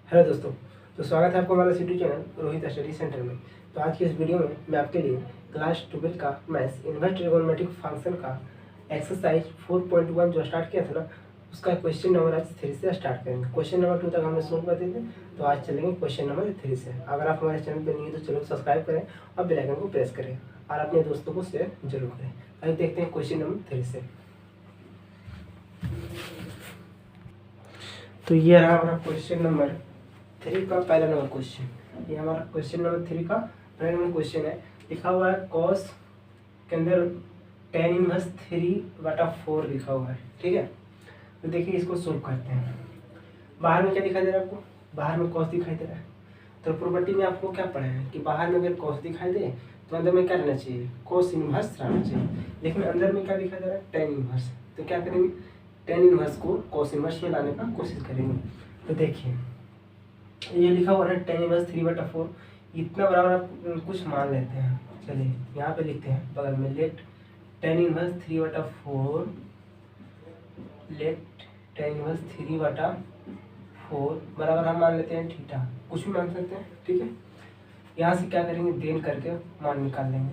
Hello दोस्तों, तो स्वागत है आपको हमारा YouTube channel Rohit study centre में। तो आज की इस वीडियो में मैं आपके लिए क्लास 12 का मैथ्स इन्वर्स ट्रिगोनोमेट्रिक फंक्शन का एक्सरसाइज 4.1 जो स्टार्ट किया था ना, उसका क्वेश्चन नंबर आज 3 से स्टार्ट करेंगे। क्वेश्चन नंबर 2 तक हमने सोल्व कर दिए थे, तो आज चलेंगे क्वेश्चन नंबर 3 से। अगर आप हमारे चैनल पर नहीं है तो चलो सब्सक्राइब करें और बेल आइकन को प्रेस करें और अपने दोस्तों को शेयर जरूर करें। आइए देखते हैं क्वेश्चन नंबर 3 से। तो ये रहा हमारा क्वेश्चन नंबर 3 का पहला नंबर क्वेश्चन। ये हमारा क्वेश्चन नंबर 3 का पहला नंबर क्वेश्चन है। लिखा हुआ है कॉस के अंदर tan इनवर्स 3/4 लिखा हुआ है। ठीक है, तो देखिए इसको सोल्व करते हैं। बाहर में क्या दिखाई दे रहा है आपको? बाहर में कॉस दिखाई दे रहा है। तो प्रॉपर्टी में आपको क्या पढ़ा है कि बाहर में अगर कॉस दिखाई दे तो अंदर में क्या रहना चाहिए? कॉस इनवर्स रहना चाहिए। लेकिन अंदर में क्या दिखाई दे रहा है? tan inverse. तो क्या करेंगे? tan इनवर्स को कॉस इनवर्स में लाने का कोशिश करेंगे। तो देखिए ये लिखा हुआ है tan इनवर्स 3/4, इतना बराबर आप कुछ मान लेते हैं। चलिए यहाँ पे लिखते हैं बगल में, let tan inverse 3/4, let tan inverse 3/4 बराबर हम मान लेते हैं थीटा। कुछ भी मान सकते हैं, ठीक है। यहाँ से क्या करेंगे? देन करके मान निकाल लेंगे।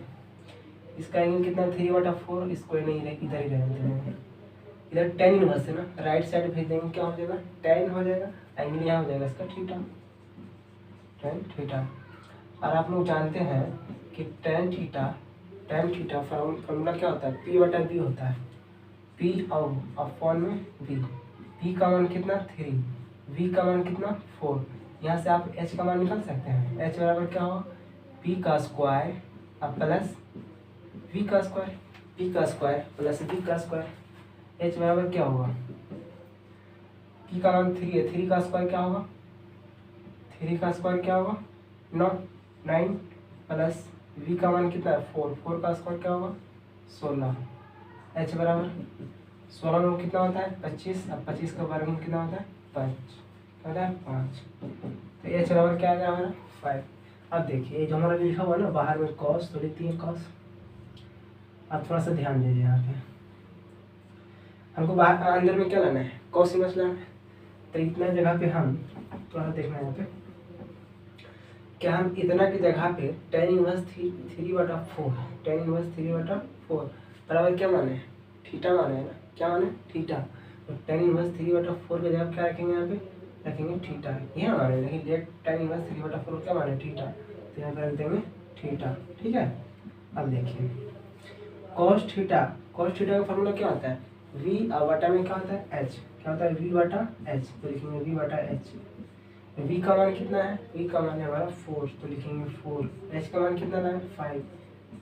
इसका एंगल कितना? 3/4, इसको नहीं इधर ही रहने देंगे। इधर tan इनवर्स है ना, राइट साइड भेज देंगे, क्या हो जाएगा? tan हो जाएगा, एंगल यहाँ हो जाएगा इसका थीटा, tan थीटा। और आप लोग जानते हैं कि tan थीटा फॉर्मूला क्या होता है? P/B होता है। P अपॉन में B। P का मान कितना? 3, V का मान कितना? 4। यहाँ से आप H का मान निकाल सकते हैं। H बराबर क्या होगा? P का स्क्वायर अब प्लस V का स्क्वायर, P का स्क्वायर प्लस V का स्क्वायर। H बराबर क्या होगा? P का मान 3 है, 3 का स्क्वायर क्या होगा? 3 का स्क्वायर क्या होगा? 9 प्लस V का मान कितना है? 4 का स्क्वायर क्या होगा? 16। H बराबर 16 में कितना होता है? 25। अब 25 का वर्गमूल कितना होता है? 5। क्या होता है? 5। तो H बराबर क्या आ गया हमारा? 5। अब देखिए जो हमारा लिखा हुआ है ना, बाहर में कॉस तो लिखती है कॉस। अब थोड़ा सा ध्यान दीजिए यहाँ पे, हमको बाहर अंदर में क्या लाना है? कॉस इनवर्स लाना है। तो इतना जगह पे हम थोड़ा सा देखना है यहाँ पे, क्या हम इतना की जगह पे tan इनवर्स 3/4 tan इनवर्स 3/4 बराबर क्या माने? थीटा माने है ना। क्या माने? थीटा। तो tan इनवर्स 3/4 की जगह क्या रखेंगे? यहाँ पे रखेंगे थीटा। ये ना माने, लेकिन लेट tan इनवर्स 3/4 क्या माने? थीटा। तो यहाँ पे रख देंगे थीटा। ठीक है। अब देखिए cos थीटा का फॉर्मूला क्या होता है? v और बटा में क्या होता है? h। क्या होता है? v/h। तो लिखेंगे v/h। v का मान कितना है? v का मान है हमारा 4, तो लिखेंगे 4। h का मान कितना है? 5।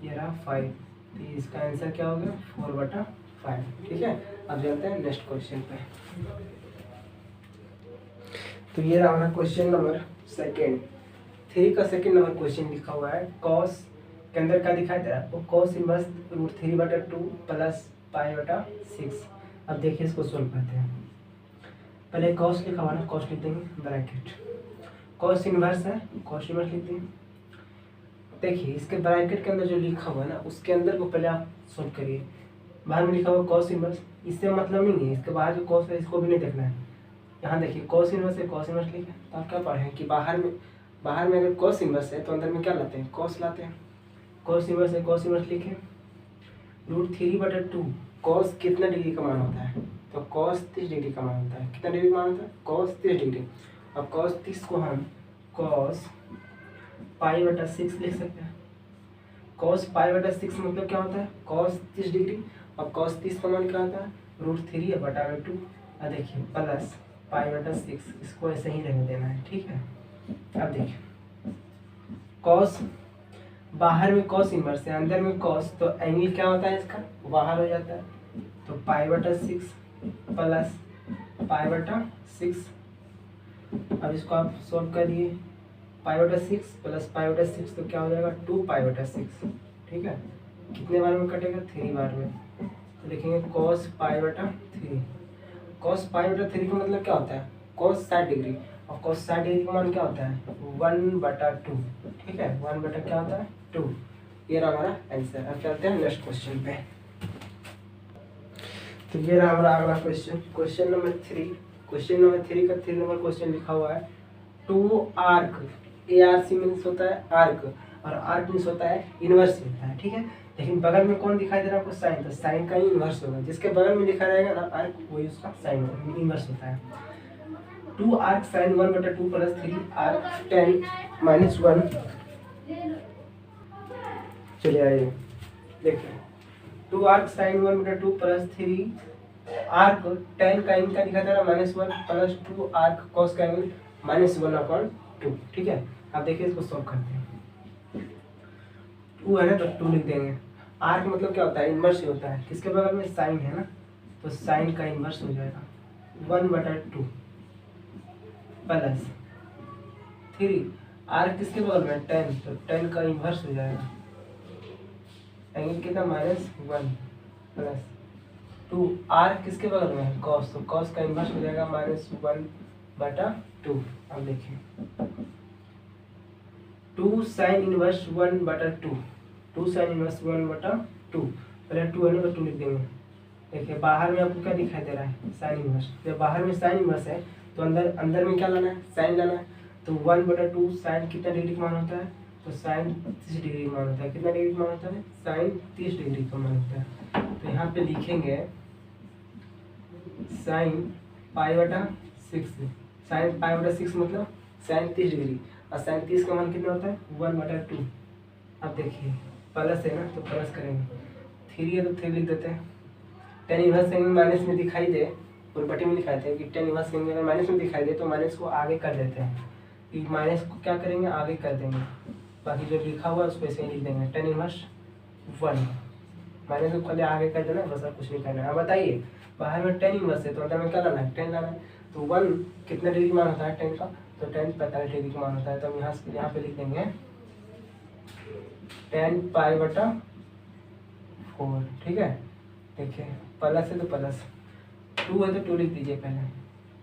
ये रहा 5। तो इसका आंसर क्या हो गया? 4/5। ठीक है। अब चलते हैं नेक्स्ट क्वेश्चन पे। तो ये रहा हमारा क्वेश्चन नंबर 3 का सेकंड नंबर क्वेश्चन लिखा हुआ है। कॉस के अंदर क्या दिखाई दे रहा है? वो कॉस इनवर्स √3/2 प्लस π/6। अब देखिए इसको सोल्व करते हैं। पहले कॉस लिखा हुआ ना, कॉस लिख देंगे ब्रैकेट, कॉस इनवर्स है, कॉस इनवर्स लिख देंगे। देखिए इसके ब्रैकेट के अंदर जो लिखा हुआ है ना, उसके अंदर को पहले आप सोल्व करिए। बाहर में लिखा हुआ कॉस इनवर्स, इससे मतलब नहीं है, इसके बाहर जो कॉस है इसको भी नहीं देखना है। यहाँ देखिए कॉस इनवर्स है, कॉस इनवर्स लिखे, तो आप क्या पढ़े कि बाहर में अगर कॉस इनवर्स है तो अंदर में क्या लाते हैं? कॉस लाते हैं। कॉस इनवर्स है, कॉस इनवर्स लिखे। √3/2 कॉस कितना डिग्री का मान होता है? तो कॉस 30 डिग्री का मान होता है। कितना डिग्री का मान होता है? Cos 30 degree. अब कॉस 30 को हम कॉस π/6 लिख सकते हैं। कॉस π/6 मतलब क्या होता है? Cos 30 degree. अब कॉस 30 का मान क्या होता है? √3/2। अब देखिए प्लस π/6, इसको ऐसे ही रहने देना है। ठीक है। अब देखिए कॉस, बाहर में कॉस इनवर्स है, अंदर में कॉस, तो एंगल क्या होता है इसका? बाहर हो जाता है। तो π/6 प्लस π/6। अब इसको आप सोल्व करिए। π/6 प्लस π/6 तो क्या हो जाएगा? 2π/6। ठीक है। कितने बार में कटेगा? 3 बार में। तो लिखेंगे cos π/3। cos π/3 का मतलब क्या होता है? cos 60 degree. और cos 60 डिग्री का मान क्या होता है? 1/2। ठीक है, 1 क्या होता है? 2। ये रहा हमारा आंसर। अब चलते हैं नेक्स्ट क्वेश्चन पे। तो ये रहा हमारा अगला क्वेश्चन, क्वेश्चन नंबर 3 का 3 नंबर क्वेश्चन लिखा हुआ है। Two arc, A R C means होता है आर्क, और आर्क मीन्स होता है इनवर्स होता है, ठीक है। लेकिन बगल में कौन दिखाई दे रहा है आपको, साइन, तो साइन का ही इनवर्स होगा, जिसके बगल में लिखा रहेगा ना आर्क वही उसका साइन इनवर्स होता है। Two arc sine 1/2 plus 3 arc tan -1, चलिए आइए देखिए, two arc sine 1/2 plus 3 arc tan का इनका दिखा दे रहा -1 प्लस 2 आर्क कॉस का -1/2, ठीक है। आप देखिए इसको सॉल्व करते हैं, 2 है ना तो 2 लिख देंगे। आर्क मतलब क्या होता है, इनवर्स ही होता है, किसके बगल में साइन है ना, तो साइन का इनवर्स हो जाएगा 1/2 प्लस 3 आर्क किसके बगल में tan, तो tan का इनवर्स हो जाएगा, एंगल कितना -1 प्लस 2 आर्क किसके बगल में है cos, तो cos का इनवर्स हो जाएगा -1/2। अब देखिए 2 साइन इनवर्स 1/2, 2 साइन इनवर्स 1/2, पहले 2 है ना तो 2 लिख देंगे। देखिए बाहर में आपको क्या दिखाई दे रहा है, साइन इनवर्स, जब बाहर में साइन इनवर्स है तो अंदर में क्या लाना है, साइन लाना है, तो 1/2 साइन कितना डिग्री का मान होता है, तो साइन 30 डिग्री का मान होता है, कितना डिग्री का मान होता है, साइन 30 डिग्री का मान होता है। तो यहाँ पे लिखेंगे साइन π/6, साइन π/6 मतलब साइन 30 डिग्री, और साइन 30 का मान कितना होता है 1/2। अब देखिए प्लस है ना तो प्लस करेंगे, 3 है तो 3 लिख देते हैं। tan इनवर्स एंगल माइनस में दिखाई दे, उल्पटी में दिखाते हैं कि tan इनवर्स एंगल माइनस में दिखाई दे तो माइनस को आगे कर देते हैं, कि माइनस को क्या करेंगे आगे कर देंगे, बाकी जो लिखा हुआ है उसको ऐसे ही लिख देंगे tan इनवर्स 1, माइनस को पहले आगे कर देना, बस और कुछ नहीं करना है। बताइए बाहर में tan इनवर्स है तो अंदर में क्या लाना है, tan लाना है, तो 1 कितना डिग्री मान होता है tan का, तो tan 45 डिग्री का मान होता है, तो हम यहाँ पे लिख देंगे tan π/4, ठीक है। देखिए प्लस है तो प्लस, 2 है तो 2 लिख दीजिए पहले।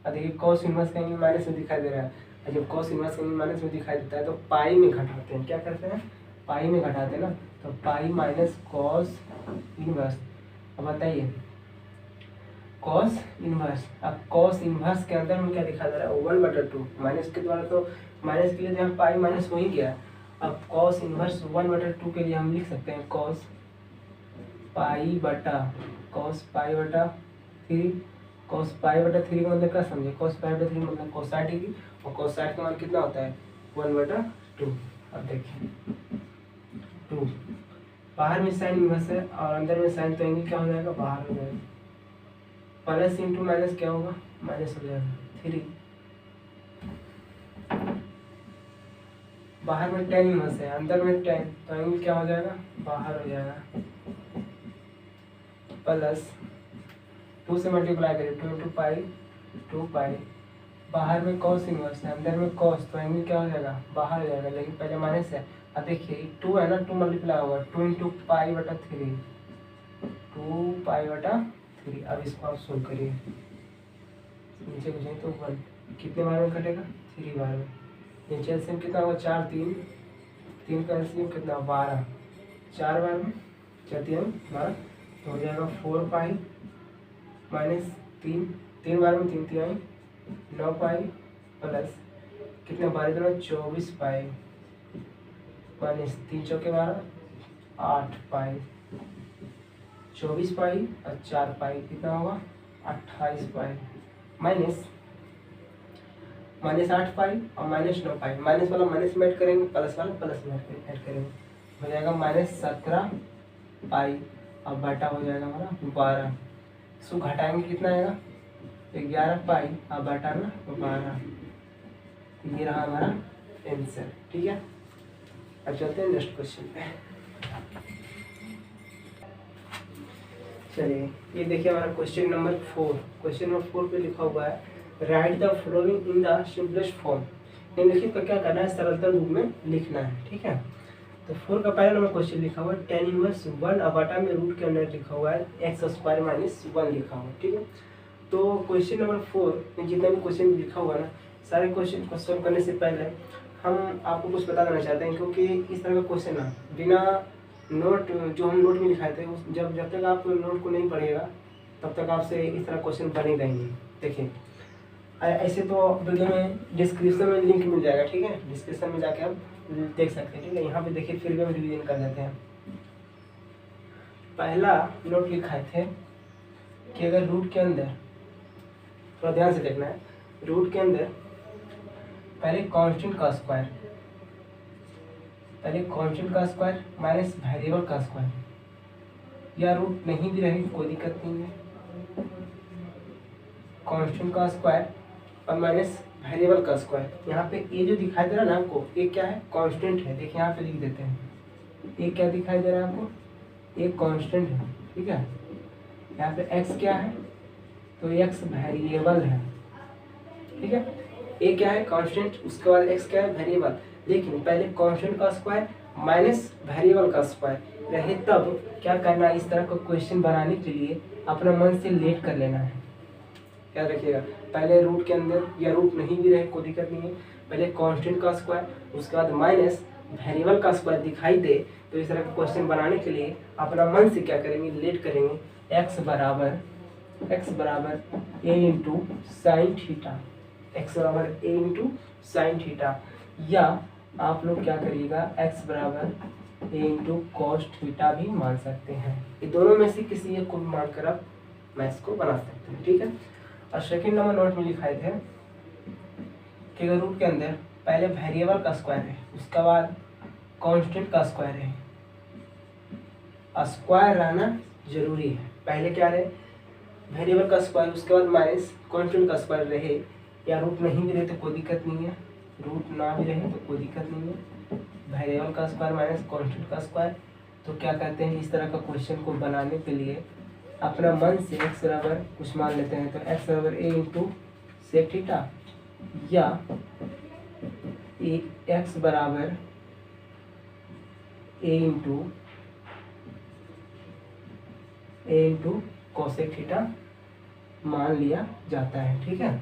अब देखिए कॉस इनवर्स का एंगल माइनस में दिखाई दे रहा है, और जब कॉस इनवर्स का एंगल माइनस में दिखाई देता है तो पाई में घटाते हैं, क्या करते हैं पाई में घटाते हैं ना, तो पाई माइनस कॉस इनवर्स। अब बताइए कॉस इनवर्स, अब कॉस इनवर्स के अंदर में क्या दिखा दे रहा है 1/2, माइनस के द्वारा तो माइनस के लिए तो यहाँ पाई माइनस हो ही गया। अब कॉस इनवर्स 1/2 के लिए हम लिख सकते हैं कॉस π/3, cos π/3 का मतलब क्या समझे, cos π/3 मतलब cos 60 डिग्री, और cos 60 का मान कितना होता है 1/2। अब देखिए 2 बाहर में साइन इनवर्स है और अंदर में साइन, तो एंगल क्या हो जाएगा बाहर हो जाएगा, प्लस इंटू माइनस क्या होगा माइनस हो जाएगा 3, बाहर में tan इनवर्स है अंदर में tan, तो एंगल क्या हो जाएगा बाहर हो जाएगा, प्लस 2 से मल्टीप्लाई करें 2 × पाई 2 पाई, बाहर में cos इनवर्स है अंदर में cos, तो एंगल क्या हो जाएगा बाहर हो जाएगा, लेकिन पहले माइनस है। अब देखिए 2 है ना 2 मल्टीप्लाई होगा 2 × π/3, 2 π/3। अब इसको आप सोल्व करिए, नीचे कुछ नहीं तो 1 कितने बार में कटेगा 3 बार में, नीचे एलसीएम कितना होगा 4 3 का एलसीएम कितना 12, 4 बार में 4 3 12, तो हो जाएगा 4 पाई माइनस 3 बार में 3 3 9 पाई प्लस कितने 12 24 पाई माइनस 3 चौके 12 8 पाई, 24 पाई और 4 पाई कितना होगा 28 पाई, माइनस 8 पाई और -9 पाई, माइनस वाला माइनस में ऐड करेंगे, प्लस वाला प्लस में ऐड करेंगे, हो जाएगा -17 पाई, अब बटा हो जाएगा हमारा 12, इसको घटाएंगे कितना आएगा 11 पाई, अब बटा ना 12, ये रहा हमारा आंसर, ठीक है। अब चलते हैं नेक्स्ट क्वेश्चन पे। चलिए ये देखिए हमारा क्वेश्चन नंबर 4, क्वेश्चन नंबर 4 पे लिखा हुआ है right the following in the simplest form, निम्नलिखित का क्या करना है सरलतम रूप में लिखना है, ठीक है। तो 4 का पहला नंबर क्वेश्चन लिखा हुआ है tan इनवर्स 1 अब बटा में रूट के अंदर लिखा हुआ है x² - 1 लिखा हुआ है, ठीक है। तो क्वेश्चन नंबर 4 में जितना भी क्वेश्चन लिखा हुआ है ना, सारे क्वेश्चन को सॉल्व करने से पहले हम आपको कुछ बता देना चाहते हैं, क्योंकि इस तरह का क्वेश्चन ना बिना नोट जो हम नोट में लिखाए थे जब तक आप नोट को नहीं पढ़िएगा तब तक आपसे इस तरह क्वेश्चन बनेगा ही नहीं। देखिए ऐसे तो वीडियो में डिस्क्रिप्शन में लिंक मिल जाएगा, ठीक है, डिस्क्रिप्शन में जाके आप देख सकते हैं, ठीक है। यहाँ पे देखिए फिर भी हम रिवीजन कर देते हैं। पहला नोट लिखाए थे कि अगर रूट के अंदर, थोड़ा ध्यान से देखना है, रूट के अंदर पहले कांस्टेंट का स्क्वायर, माइनस वेरिएबल का स्क्वायर, या रूट नहीं भी रहे कोई दिक्कत नहीं है, कांस्टेंट का स्क्वायर और माइनस वेरिएबल का स्क्वायर। यहाँ पे ये जो दिखाई दे रहा है ना आपको, ये क्या है, कांस्टेंट है। देखिए यहाँ पे लिख देते हैं, ये क्या दिखाई दे रहा है आपको, ये कांस्टेंट है, ठीक है। यहाँ पे x क्या है, तो x वेरिएबल है, ठीक है। ये क्या है, कांस्टेंट, उसके बाद x क्या है, वेरिएबल। लेकिन पहले कांस्टेंट का स्क्वायर माइनस वेरिएबल का स्क्वायर रहे तब क्या करना है, इस तरह का क्वेश्चन बनाने के लिए अपना मन से लेट कर लेना है। याद रखिएगा, पहले रूट के अंदर या रूट नहीं भी रहे कोई दिक्कत नहीं है, पहले कांस्टेंट का स्क्वायर, उसके बाद माइनस वेरिएबल का स्क्वायर दिखाई दे तो इस तरह का क्वेश्चन बनाने के लिए अपना मन से क्या करेंगे, लेट करेंगे। x बराबर a into sine theta, x बराबर a इंटू साइन थीटा, या आप लोग क्या करिएगा x बराबर a इंटू कॉस थीटा भी मान सकते हैं। ये दोनों में से किसी एक को भी मानकर आप मैथ्स को बना सकते हैं, ठीक है। और सेकंड नंबर नोट में लिखाए थे कि अगर रूट के अंदर पहले वेरिएबल का स्क्वायर है, उसके बाद कांस्टेंट का स्क्वायर है, स्क्वायर रहना जरूरी है। पहले क्या रहे, वेरिएबल का स्क्वायर, उसके बाद माइनस कांस्टेंट का स्क्वायर रहे, या रूट नहीं भी रहे तो कोई दिक्कत नहीं है, रूट ना भी रहे तो कोई दिक्कत नहीं है, वेरिएबल का स्क्वायर माइनस कांस्टेंट का स्क्वायर। तो क्या कहते हैं, इस तरह का क्वेश्चन को बनाने के लिए अपना मन से x बराबर कुछ मान लेते हैं, तो x बराबर a इंटू सेक थीटा, या x बराबर a इंटू कोसेक थीटा मान लिया जाता है, ठीक है।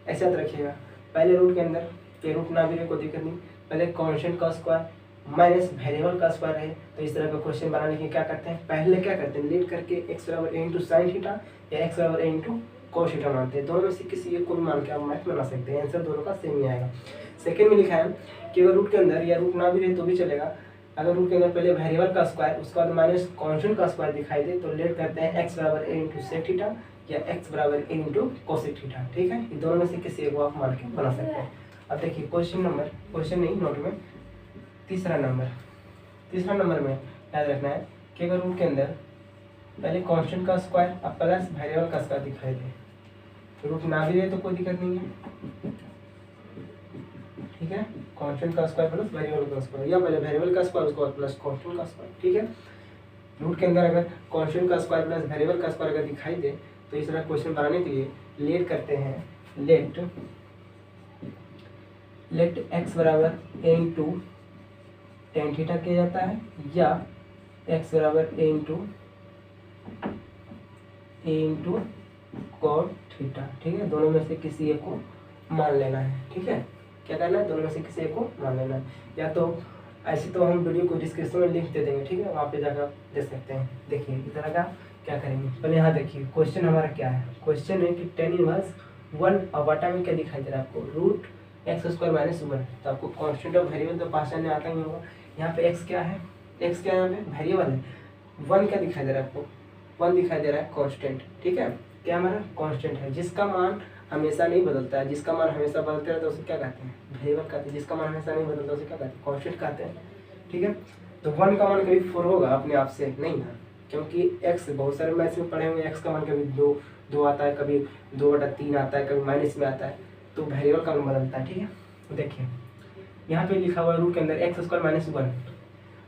ऐसे याद रखिएगा, पहले रूट के अंदर ये रूट ना भी रहे कोई दिक्कत नहीं, पहले कांस्टेंट का स्क्वायर माइनस वेरिएबल का स्क्वायर है, तो इस तरह का क्वेश्चन बनाने के क्या करते हैं, पहले क्या करते हैं, लेट करके x बराबर a इंटू साइन थीटा या x बराबर a इंटू कोस थीटा मानते हैं। दोनों में से किसी एक को भी मान के आप मैथ बना सकते हैं, आंसर दोनों का सेम ही आएगा। सेकंड में लिखा है कि अगर रूट के अंदर या रूट ना भी रहे तो भी चलेगा, अगर रूट के अंदर पहले वेरिएबल का स्क्वायर, उसके बाद माइनस कांस्टेंट का स्क्वायर दिखाई दे तो लेट करते हैं x बराबर a इंटू सेक थीटा या x बराबर a इंटू कोसेक थीटा, ठीक है। ये दोनों में से किसी एक को आप मान के बना सकते हैं। अब देखिए क्वेश्चन नहीं नोट में तीसरा नंबर में याद रखना है कि अगर रूट के अंदर पहले कांस्टेंट का स्क्वायर अब प्लस वेरिएबल का स्क्वायर दिखाई दे, रूट ना भी रहे तो कोई दिक्कत नहीं है, ठीक है। कांस्टेंट का स्क्वायर प्लस वेरिएबल का स्क्वायर, या पहले वेरिएबल का स्क्वायर उसके बाद प्लस कांस्टेंट का स्क्वायर, ठीक है। रूट के अंदर अगर कांस्टेंट का स्क्वायर प्लस वेरिएबल का स्क्वायर अगर दिखाई दे तो इस तरह क्वेश्चन बनाने के लिए लेट करते हैं, लेट x बराबर a इंटू टेन थीटा किया जाता है, या x बराबर a इंटू कॉट थीटा, ठीक है। दोनों में से किसी एक को मान लेना है, ठीक है। क्या करना है, दोनों में से किसी एक को मान लेना है, या तो ऐसे तो हम वीडियो को डिस्क्रिप्शन में लिंक दे देंगे, ठीक है, वहाँ पे जाकर आप देख सकते हैं। देखिए इस तरह का क्या करेंगे, पहले यहाँ देखिए क्वेश्चन हमारा क्या है, क्वेश्चन है कि टेन इनवर्स 1 और बटा में क्या दिखाई दे रहा है आपको, रूट एक्स स्क्वायर माइनस 1। तो आपको कांस्टेंट और वेरिएबल तो पहचानने आता ही होगा। यहाँ पे x क्या है, यहाँ पे वेरिएबल है, 1 क्या दिखाई दे रहा है आपको, 1 दिखाई दे रहा है कांस्टेंट, ठीक है। क्या हमारा कांस्टेंट है, जिसका मान हमेशा नहीं बदलता है, जिसका मान हमेशा बदलते रहता है उसे क्या कहते हैं, वेरिएबल कहते हैं, जिसका मान हमेशा नहीं बदलता उसे क्या कहते हैं, कांस्टेंट कहते हैं, ठीक है। तो 1 का मान कभी 4 होगा अपने आप से नहीं ना, क्योंकि x बहुत सारे मैथ्स में पढ़े हुए x का मान कभी 2 आता है, कभी 2/3 आता है, कभी माइनस में आता है, तो वेरिएबल का मान बदलता है, ठीक है। देखिए यहाँ पे लिखा हुआ है रूट के अंदर एक्स स्क्वायर माइनस 1।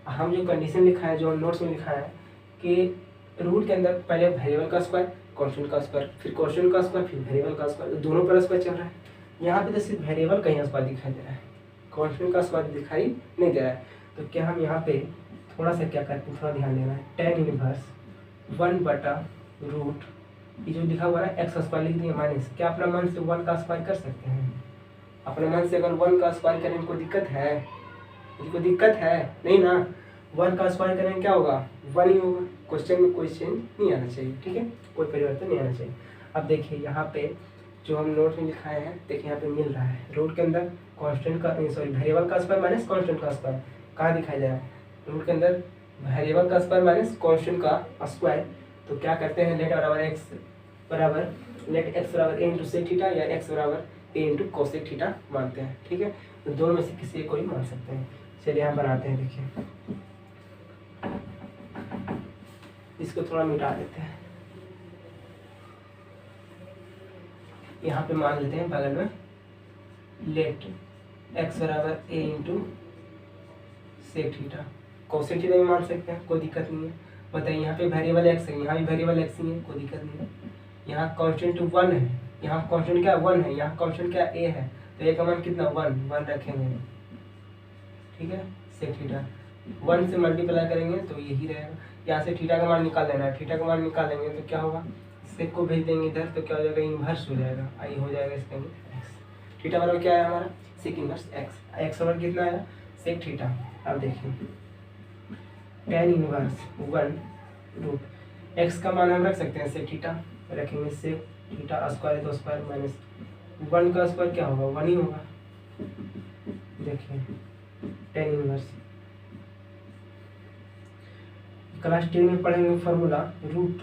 हम जो कंडीशन लिखा है, जो नोट्स में लिखा है कि रूट के अंदर पहले वेरिएबल का स्क्वायर, कांस्टेंट का स्क्वायर, फिर कांस्टेंट का स्क्वायर, फिर वेरिएबल का स्क्वायर, दोनों पर स्क्वायर चल रहा है। यहाँ पे तो सिर्फ वेरिएबल का ही स्क्वायर दिखाई दे रहा है, कांस्टेंट का स्क्वायर दिखाई नहीं दे रहा है। तो क्या हम यहाँ पे थोड़ा सा क्या करते हैं, थोड़ा ध्यान देना है, टेन इनवर्स 1 बटा रूट, ये जो लिखा हुआ है एक्स स्क्वायर लिख दिया माइनस, क्या अपना मन से 1 का स्क्वायर कर सकते हैं, अपने मन से अगर 1 का स्क्वायर करें कोई दिक्कत है, कोई दिक्कत है नहीं ना, 1 का स्क्वायर करें क्या होगा, 1 ही होगा। क्वेश्चन में कोई चेंज नहीं आना चाहिए, ठीक है, कोई परिवर्तन नहीं आना चाहिए। अब देखिए यहाँ पे जो हम नोट में लिखाए हैं देखिए यहाँ पे मिल रहा है। रूट के अंदर कांस्टेंट का सॉरी वेरिएबल का स्क्वायर माइनस कांस्टेंट का स्क्वायर कहाँ दिखाई दे रहा है? रूट के अंदर वेरिएबल का स्क्वायर माइनस कांस्टेंट का स्क्वायर। तो क्या करते हैं, लेट बराबर एक्स बराबर ए इंटू सेक थीटा या एक्स बराबर ए इंटू कोसेक थीटा मानते हैं। ठीक है, तो दोनों में से किसी एक को ही मान सकते हैं। चलिए यहाँ बनाते हैं, देखिए इसको थोड़ा मिटा देते हैं। यहाँ पे मान लेते हैं बगल में लेट एक्स बराबर a into sec theta. Cosec theta भी मान सकते हैं, कोई दिक्कत नहीं है। बताइए यहाँ पे वेरिएबल एक्स है, यहाँ भी वेरिएबल एक्स ही है, कोई दिक्कत नहीं है। यहाँ कांस्टेंट 1 है, यहाँ कांस्टेंट क्या 1 है, यहाँ कांस्टेंट क्या ए है, तो ए का मान कितना 1 रखेंगे। ठीक है, सेक थीटा 1 से मल्टीप्लाई करेंगे तो यही रहेगा। यहाँ से थीटा का मान निकाल लेना है, थीटा का मान निकालेंगे तो क्या होगा, सेक को भेज देंगे इधर तो क्या हो जाएगा, इन्वर्स हो जाएगा। आई हो जाएगा इसका एक्स। थीटा बराबर क्या है हमारा, सेक इन्वर्स एक्स। एक्स बराबर कितना आया, सेक थीटा। अब देखिए tan इनवर्स 1 रूट एक्स का मान हम रख सकते हैं सेक थीटा, रखेंगे सेक थीटा स्क्वायर तो स्क्वायर माइनस 1 का स्क्वायर क्या होगा 1 ही होगा। देखिए tan इनवर्स क्लास 10 में पढ़ेंगे formula root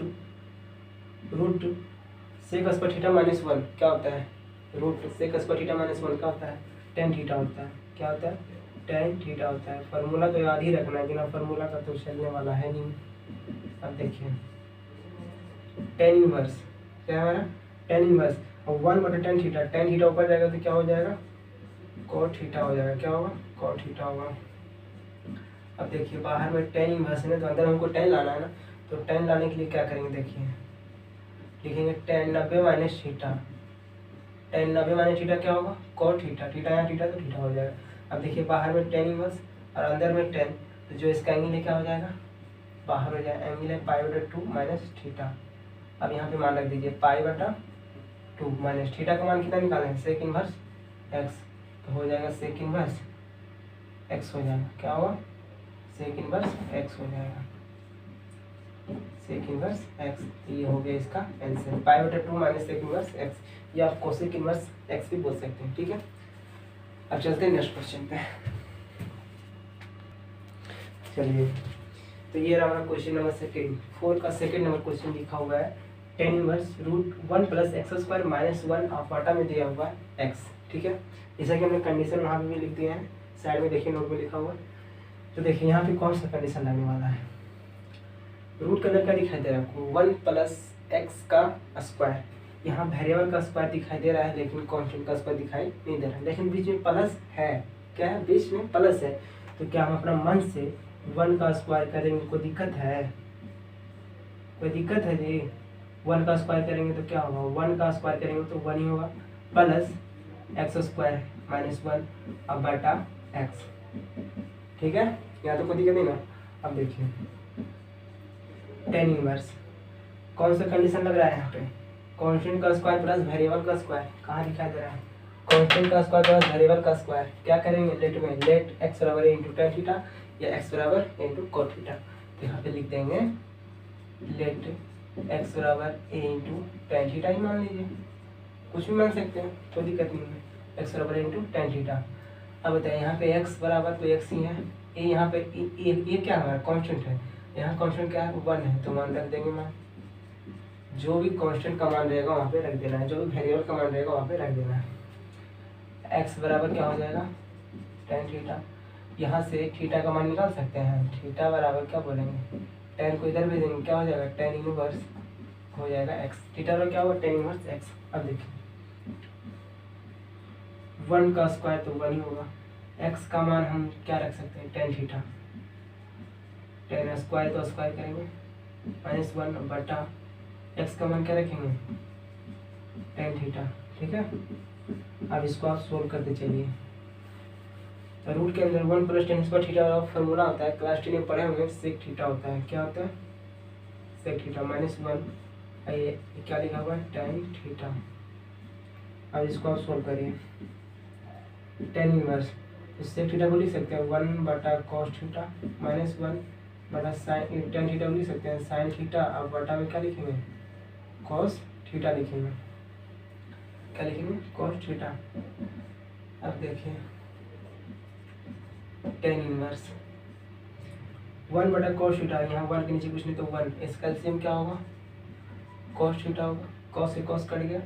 sec square theta minus 1 क्या होता है, root sec square theta minus 1 क्या होता है, tan थीटा होता है। क्या होता है, tan थीटा होता है। फार्मूला तो याद ही रखना है, बिना फार्मूला का तो चलने वाला है नहीं। अब देखिए tan इनवर्स क्या है हमारा, tan इनवर्स और 1/tan थीटा, tan थीटा ऊपर जाएगा तो क्या हो जाएगा, cot थीटा हो जाएगा। क्या होगा, cot थीटा होगा। अब देखिए बाहर में tan इनवर्स है ना, तो अंदर हमको tan लाना है ना, तो tan लाने के लिए क्या करेंगे, देखिए लिखेंगे tan 90 minus theta. tan 90 minus theta क्या होगा, cot थीटा। थीटा यहाँ थीटा तो थीटा हो जाएगा। अब देखिए बाहर में tan इनवर्स और अंदर में tan, तो जो इसका एंगल है क्या हो जाएगा, बाहर हो जाएगा। एंगल है π/2 माइनस थीटा। अब यहाँ पे मान रख दीजिए π/2 माइनस थीटा का मान कितना निकालें, सेक इनवर्स एक्स, तो हो जाएगा सेक इनवर्स एक्स हो जाएगा। क्या होगा, सेक इनवर्स एक्स हो जाएगा, सेक इनवर्स एक्स। ये हो गया इसका answer, π/2 minus sec inverse x, या आप कोसेक इनवर्स एक्स भी बोल सकते हैं। ठीक है, अब चलते हैं नेक्स्ट क्वेश्चन पे। चलिए, तो ये रहा हमारा क्वेश्चन नंबर 4 का सेकंड नंबर क्वेश्चन लिखा हुआ है tan inverse root 1 plus x square minus 1 आप वाटा में दिया हुआ है एक्स। ठीक है, जैसा कि हमने कंडीशन वहाँ पे भी लिख दिया है, साइड में देखिए नोट में लिखा हुआ है। तो देखिए यहाँ पे कौन सा कंडीशन लगने वाला है, रूट के अंदर क्या दिखाई दे रहा है आपको, 1 प्लस एक्स का स्क्वायर। यहाँ वेरिएबल का स्क्वायर दिखाई दे रहा है लेकिन कांस्टेंट का स्क्वायर दिखाई नहीं दे रहा है, लेकिन बीच में प्लस है। क्या है, बीच में प्लस है, तो क्या हम अपना मन से 1 का स्क्वायर करेंगे, कोई दिक्कत है, कोई दिक्कत है जी। 1 का स्क्वायर करेंगे तो क्या होगा, 1 का स्क्वायर करेंगे तो 1 ही होगा, प्लस एक्स स्क्वायर माइनस 1 अब बटा एक्स। ठीक है, यहाँ तो कोई दिक्कत नहीं ना। अब देखिए tan इनवर्स कौन सा कंडीशन लग रहा है यहाँ पे, कांस्टेंट का स्क्वायर प्लस वेरिएबल का स्क्वायर। कहाँ दिखाई दे रहा है, कांस्टेंट का स्क्वायर प्लस वेरिएबल का स्क्वायर। क्या करेंगे, लेट में लेट एक्स बराबर ए इंटू tan थीटा या एक्स बराबर ए इंटू cot थीटा। तो यहाँ पे लिख देंगे लेट एक्स बराबर ए इंटू tan थीटा ही मान लीजिए, कुछ भी मान सकते हैं, कोई दिक्कत नहीं है, एक्स बराबर ए इंटू tan थीटा। अब बताइए यहाँ पे एक्स बराबर तो एक्स ही है, ए यहाँ पे ये क्या हमारा कांस्टेंट है, यहाँ कांस्टेंट क्या है 1 है, तो मान रख देंगे मान, जो भी कांस्टेंट का मान रहेगा वहाँ पे रख देना है, जो भी वेरिएबल का मान रहेगा वहाँ पे रख देना है। एक्स बराबर क्या हो जाएगा tan थीटा, यहाँ से थीटा का मान निकाल सकते हैं, थीटा बराबर क्या बोलेंगे, tan को इधर भेजेंगे क्या हो जाएगा, tan इनवर्स हो जाएगा एक्स। थीटा बराबर क्या होगा, tan इनवर्स एक्स। अब देखिए 1 का स्क्वायर तो 1 ही होगा, एक्स का मान हम क्या रख सकते हैं, tan थीटा, tan स्क्वायर तो स्क्वायर करेंगे माइनस 1 बटा एक्स का मान क्या रखेंगे, tan थीटा। ठीक है, अब इसको आप सोल्व करते चलिए। तो रूट के अंदर 1 प्लस tan स्क्वायर थीटा का फॉर्मूला होता है, क्लास 10 में पढ़े होंगे, सेक थीटा होता है। क्या होता है, सेक थीटा माइनस 1, ये क्या लिखा हुआ है, tan थीटा। अब इसको आप सोल्व करिए, tan इनवर्स सेक थीटा को लिख सकते हैं 1 बटा कॉस थीटा माइनस 1 बटा साइन tan थीटा को लिख सकते हैं साइन थीटा। अब बटा में क्या लिखेंगे, कॉस थीटा लिखेंगे। क्या लिखेंगे कॉस थीटा। अब देखिए टेन इनवर्स 1/cos थीटा, यहाँ 1 के नीचे कुछ नहीं तो 1, इसका एलसीएम क्या होगा cos थीटा होगा, cos से cos कट गया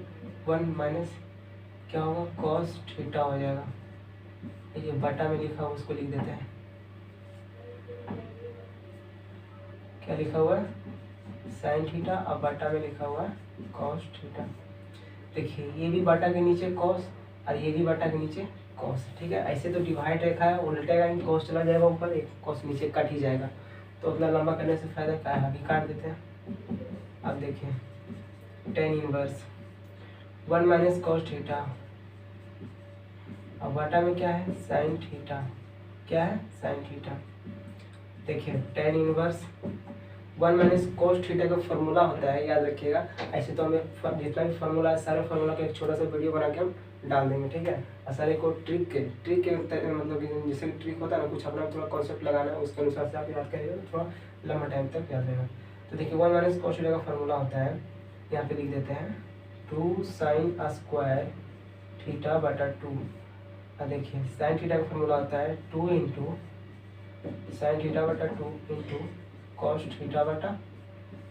1 माइनस क्या होगा cos थीटा हो जाएगा। ये बटा में लिखा हुआ उसको लिख देते हैं, क्या लिखा हुआ है साइन थीटा और बटा में लिखा हुआ है cos थीटा। देखिए ये भी बटा के नीचे cos और ये भी बटा के नीचे cos, ठीक है। ऐसे तो डिवाइड रेखा है उल्टेगा नहीं, cos चला जाएगा ऊपर, एक cos नीचे कट ही जाएगा, तो उतना लंबा करने से फायदा क्या है, अभी काट देते हैं। अब देखिए tan inverse 1 minus cos theta और बटा में क्या है साइन थीटा, क्या है साइन थीटा। देखिए tan inverse 1 minus cos theta का फॉर्मूला होता है, याद रखिएगा। ऐसे तो हमें जितना भी फार्मूला है सारे फार्मूला का एक छोटा सा वीडियो बना के हम डाल देंगे, ठीक है। और सारे को ट्रिक के मतलब जैसे ट्रिक होता है ना, कुछ अपना थोड़ा कॉन्सेप्ट लगाना है, उसके अनुसार से आप याद करिएगा तो थोड़ा लंबा टाइम तक याद रहेगा। तो देखिए 1 माइनस cos थीटा का फॉर्मूला होता है, यहाँ पे लिख देते हैं 2 साइन स्क्वायर थीटा बटा 2। और देखिए साइन थीटा का फॉर्मूला होता है 2 इंटू साइन थीटा बटा 2 इंटू cos थीटा बटा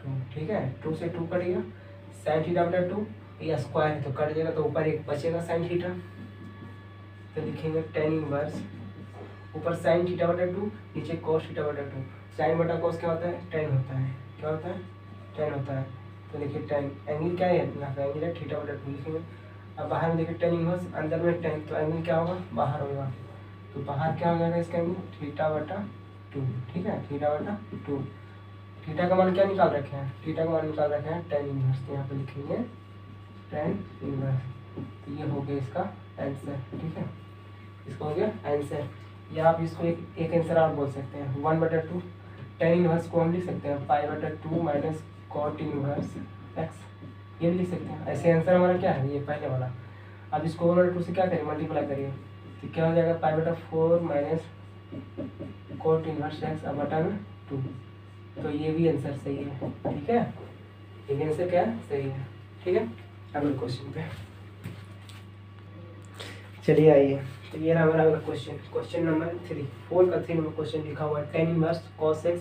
2, ठीक है। 2 से 2 कट गया, साइन थीटा बटा 2, ये स्क्वायर है तो कट जाएगा, तो ऊपर एक बचेगा साइन थीटा, तो लिखेंगे टेन इनवर्स ऊपर साइन थीटा बटा 2 नीचे cos थीटा बटा 2। साइन बटा cos क्या होता है टेन होता है, क्या होता है टेन होता है। तो देखिए टेन एंगल क्या है इतना का एंगल है थीटा बटा 2 लिखेंगे। अब बाहर में देखिए टेन इनवर्स अंदर में टेन, तो एंगल क्या होगा बाहर होगा, तो बाहर क्या हो जाएगा इसका एंगल थीटा बटा 2, ठीक है थीटा बटा 2। थीटा का मान क्या निकाल रखे हैं, थीटा का मान निकाल रखे हैं टेन इनवर्स, तो यहाँ पे लिखेंगे टेन इनवर्स, तो ये हो गया इसका आंसर, ठीक है। इसका हो गया आंसर, या आप इसको एक आंसर आप बोल सकते हैं 1/2 टेन इनवर्स को हम लिख सकते हैं π/2 माइनस कॉट इनवर्स एक्स, ये भी लिख सकते हैं। ऐसे आंसर हमारा क्या है ये पहले वाला। अब इसको 1/2 से क्या करें मल्टीप्लाई करिए, तो क्या हो जाएगा π/4 माइनस कॉट इनवर्स एक्स अब बटा में 2, तो ये भी आंसर सही है, ठीक है। ये भी आंसर क्या है सही है, ठीक है। अगले क्वेश्चन पे चलिए आइए, तो ये रहा हमारा अगला क्वेश्चन, क्वेश्चन नंबर 3 4 का 3 नंबर क्वेश्चन लिखा हुआ है टेन इनवर्स cos x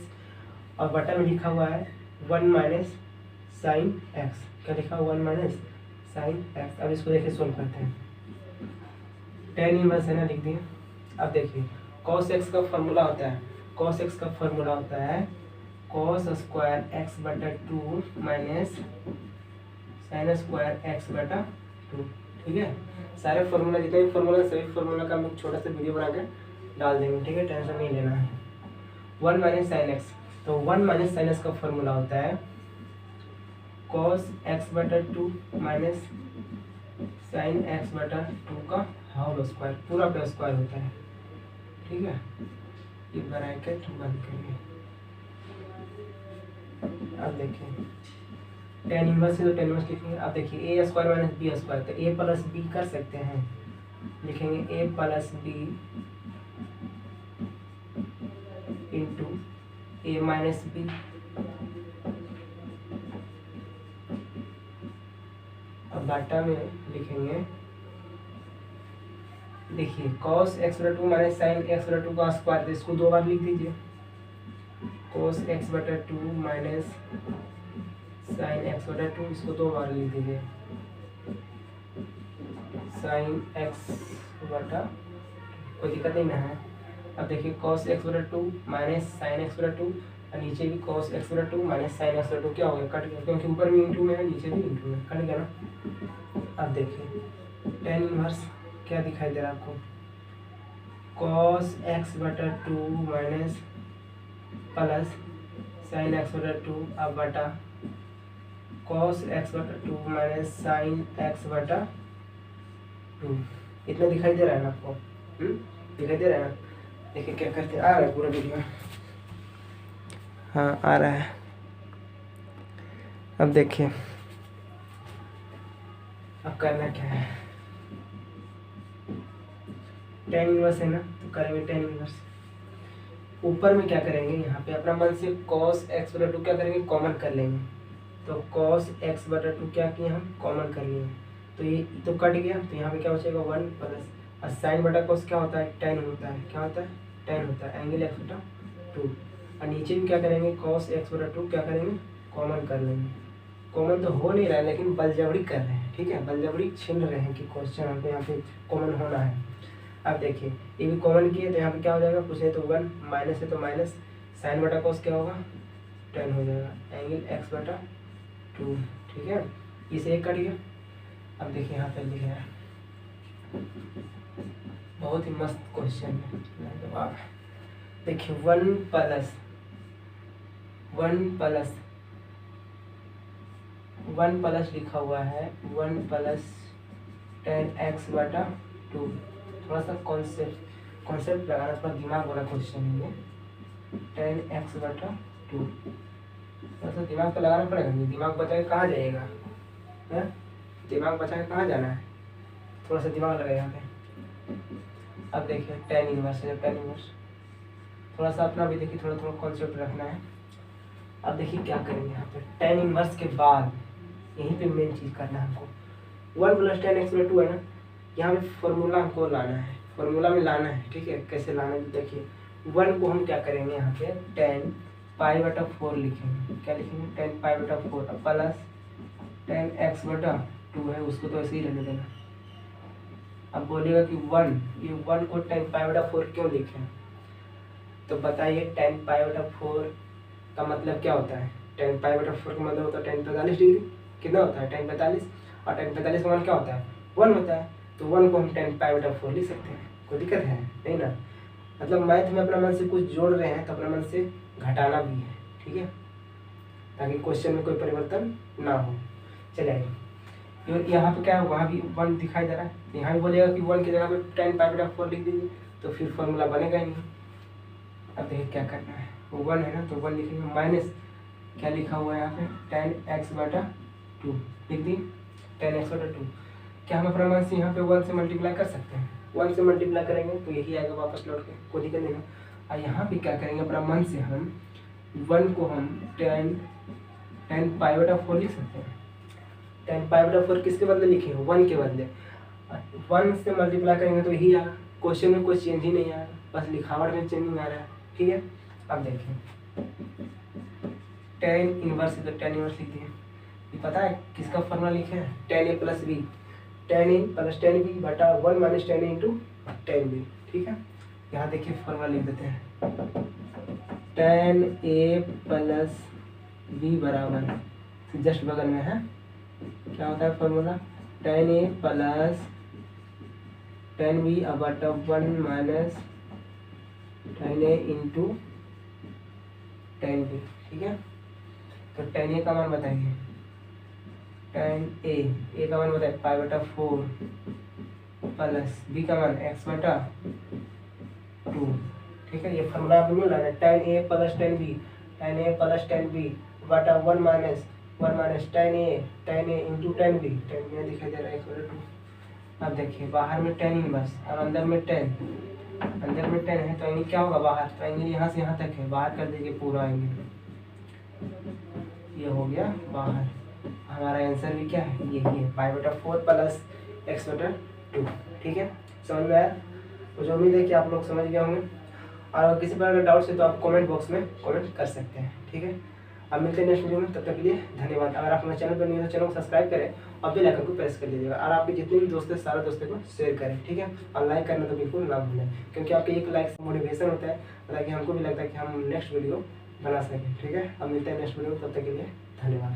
और बटा में लिखा हुआ है 1 माइनस साइन एक्स, क्या लिखा हुआ 1 माइनस साइन एक्स। अब इसको देखिए सोल्व करते हैं, टेन इनवर्स है ना लिख दिए। अब देखिए cos x का फॉर्मूला होता है, cos x का फॉर्मूला होता है cos स्क्वायर एक्स बटा 2 माइनस साइन स्क्वायर एक्स बटा 2, ठीक है। सारे फार्मूला जितने भी फार्मूला सभी फार्मूला का हम एक छोटा सा वीडियो बना के डाल देंगे, ठीक है, टेंशन नहीं लेना है। 1 माइनस साइन एक्स, तो 1 माइनस साइन एक्स का फॉर्मूला होता है cos x बटा 2 माइनस साइन एक्स बटा 2 का होल स्क्वायर, पूरा का स्क्वायर होता है, ठीक है। ये ब्रैकेट बंद करिए। अब देखिए टेन इनवर्स से तो टेन इनवर्स लिखेंगे। अब देखिए ए स्क्वायर माइनस बी स्क्वायर, तो ए प्लस बी कर सकते हैं, लिखेंगे ए प्लस बी इंटू ए माइनस बी, अब बाटा में लिखेंगे देखिए cos x बटा 2 माइनस साइन x बटा 2 का स्क्वायर, तो इसको 2 बार लिख दीजिए cos x बटा 2 माइनस साइन एक्स बटा 2, इसको 2 बार लिख दीजिए साइन एक्स बटा, कोई दिक्कत नहीं ना है। अब देखिए cos x बटा 2 माइनस साइन एक्स बटा 2 और नीचे भी cos x बटा 2 माइनस साइन एक्स बटा 2, क्या हो गया कट गया, क्योंकि ऊपर भी इंटू में है नीचे भी इंटू में, कट गया ना। अब देखिए टेन इनवर्स क्या दिखाई दे रहा है आपको, cos x बटा 2 माइनस प्लस साइन एक्स बटा 2 अब बटा cos x बटा 2 माइनस साइन एक्स बटा 2, इतना दिखाई दे रहा है ना आपको, दिखाई दे रहा है ना। देखिए क्या करते हैं, आ रहा है पूरा वीडियो, हाँ आ रहा है। अब देखिए अब करना क्या है, टेन इनवर्स है ना, तो करेंगे टेन इनवर्स। ऊपर में क्या करेंगे, यहाँ पे अपना मन से cos x बटा 2 क्या करेंगे कॉमन कर लेंगे, तो cos x बटा 2 क्या किए हम कॉमन कर लिए, तो ये तो कट गया, तो यहाँ पे क्या बचेगा 1 प्लस, और साइन बटा कोस क्या होता है, टेन होता है, क्या होता है, टेन होता है, एंगल एक्स बटा 2। और नीचे भी क्या करेंगे, कॉस एक्स बटा 2 क्या करेंगे, कॉमन कर लेंगे। कॉमन तो हो नहीं रहा है लेकिन बलजबरी कर रहे हैं, ठीक है, बलजबरी छीन रहे हैं कि क्वेश्चन हमको यहाँ पे कॉमन होना है। अब देखिए ये भी कॉमन किए तो यहाँ पे क्या हो जाएगा, कुछ है तो 1, माइनस है तो माइनस, साइन बटा कॉस क्या होगा, टेन हो जाएगा, एंगल एक्स बटा 2, ठीक है, इसे एक कट गया। अब देखिए यहाँ पे लिखा है, बहुत ही मस्त क्वेश्चन है, जवाब देखिए 1 प्लस लिखा हुआ है, 1 प्लस 10x बटा 2। थोड़ा सा कॉन्सेप्ट लगाना, थोड़ा दिमाग वाला क्वेश्चन है ये, 10x बटा 2। थोड़ा सा दिमाग तो लगाना पड़ेगा, दिमाग बचा के कहाँ जाएगा है? दिमाग बचा के कहाँ जाना है, थोड़ा सा दिमाग लगाए यहाँ पे। अब देखिए tan इनवर्स है, tan इनवर्स थोड़ा सा अपना भी देखिए, थोड़ा कॉन्सेप्ट रखना है। अब देखिए क्या करेंगे यहाँ पे, tan इनवर्स के बाद यहीं पे मेन चीज़ करना है हमको, 1 प्लस 10x बटा 2 है ना, यहाँ पे फॉर्मूला हमको लाना है, फॉर्मूला में लाना है, ठीक है, कैसे लाना है देखिए। 1 को हम क्या करेंगे यहाँ पे, 10 पाई बटा 4 लिखेंगे, क्या लिखेंगे, 10 पाई बटा 4, प्लस 10x बटा 2 है, उसको तो ऐसे ही रहने देना। अब बोलेगा कि 1, ये 1 को 10 पाई बटा 4 क्यों लिखें, तो बताइए 10 पाई बटा 4 का मतलब क्या होता है, 10 पाई बटा 4 का मतलब होता है 10 45 डिग्री, कितना होता है 10 45, और 10 45 का मान क्या होता है 1 होता है, तो 1 को हम 10 पाई बटा 4 लिख सकते हैं, कोई दिक्कत है नहीं ना। मतलब मैथ में अपना मन से कुछ जोड़ रहे हैं तो अपना मन से घटाना भी है, ठीक है, ताकि क्वेश्चन में कोई परिवर्तन ना हो। चलिए यहाँ पे क्या है, वहाँ भी 1 दिखाई दे रहा है, यहाँ भी बोलेगा कि 1 की जगह पे 10 पाई बटा 4 लिख दीजिए, तो फिर फॉर्मूला बनेगा ही नहीं। अब देखिए क्या करना है, वो 1 है ना, तो 1 लिखेंगे, माइनस क्या लिखा हुआ है यहाँ पे 10x बटा 2 लिख दी, 10x बटा 2। क्या हम अपना मान से यहाँ पे 1 से मल्टीप्लाई कर सकते हैं, 1 से मल्टीप्लाई करेंगे तो यही आएगा वापस लौट के, कोई दिक्कत नहीं ना। और यहाँ पे क्या करेंगे, अपना मन से हम 1 को हम 10 पाई बटा 4 लिख सकते हैं। 10 पाई बटा 4 किसके बदले लिखे, 1 के बदले, 1 से मल्टीप्लाई करेंगे तो यही आएगा, क्वेश्चन में कोई चेंज ही नहीं आएगा, बस लिखावट में चेंजिंग आ रहा है, ठीक है। अब देखिए tan इनवर्स है तो tan इनवर्स लिख दिए, ये पता है किसका फॉर्मूला लिखे हैं, tan a plus b, tan a plus tan b बटा 1 minus tan a into tan b, ठीक है। यहाँ देखिए फॉर्मूला लिख देते हैं, tan a प्लस b बराबर, जस्ट बगल में है, क्या होता है formula, tan a plus tan b बटा 1 minus tan a into tan b, ठीक है। तो tan a का मान बताइए, tan a का मान बताइए पाई बटा 4 प्लस b का मान x बटा 2, ठीक है। ये फॉर्मूला आपको मिल रहा है, tan a plus tan b बटा 1 minus tan a into tan b दिखाई दे रहा है 1 बटा 2। अब देखिए बाहर में tan इनवर्स और अंदर में tan है, तो एंगल क्या होगा बाहर, तो एंगल यहाँ से यहाँ तक है, बाहर कर दीजिए पूरा एंगल, ये हो गया बाहर। हमारा आंसर भी क्या है, यही है, पाई बटा 4 प्लस x बटा 2, ठीक है। समझ में आया, मुझे उम्मीद है कि आप लोग समझ गए होंगे, और अगर किसी प्रकार का डाउट्स है तो आप कमेंट बॉक्स में कमेंट कर सकते हैं, ठीक है। अब मिलते हैं नेक्स्ट वीडियो में, तब तक के लिए धन्यवाद। अगर आप हमारे चैनल पर नहीं हो तो चैनल को सब्सक्राइब करें और बेल आइकन को प्रेस कर लीजिएगा, और आपके जितने भी दोस्त हैं सारे दोस्तों को शेयर करें, ठीक है। और लाइक करना तो बिल्कुल ना भूलें, क्योंकि आपके एक लाइक से मोटिवेशन होता है, ताकि हमको भी लगता है कि हम नेक्स्ट वीडियो बना सकें, ठीक है। अब मिलते हैं नेक्स्ट वीडियो में, तब तक के लिए धन्यवाद।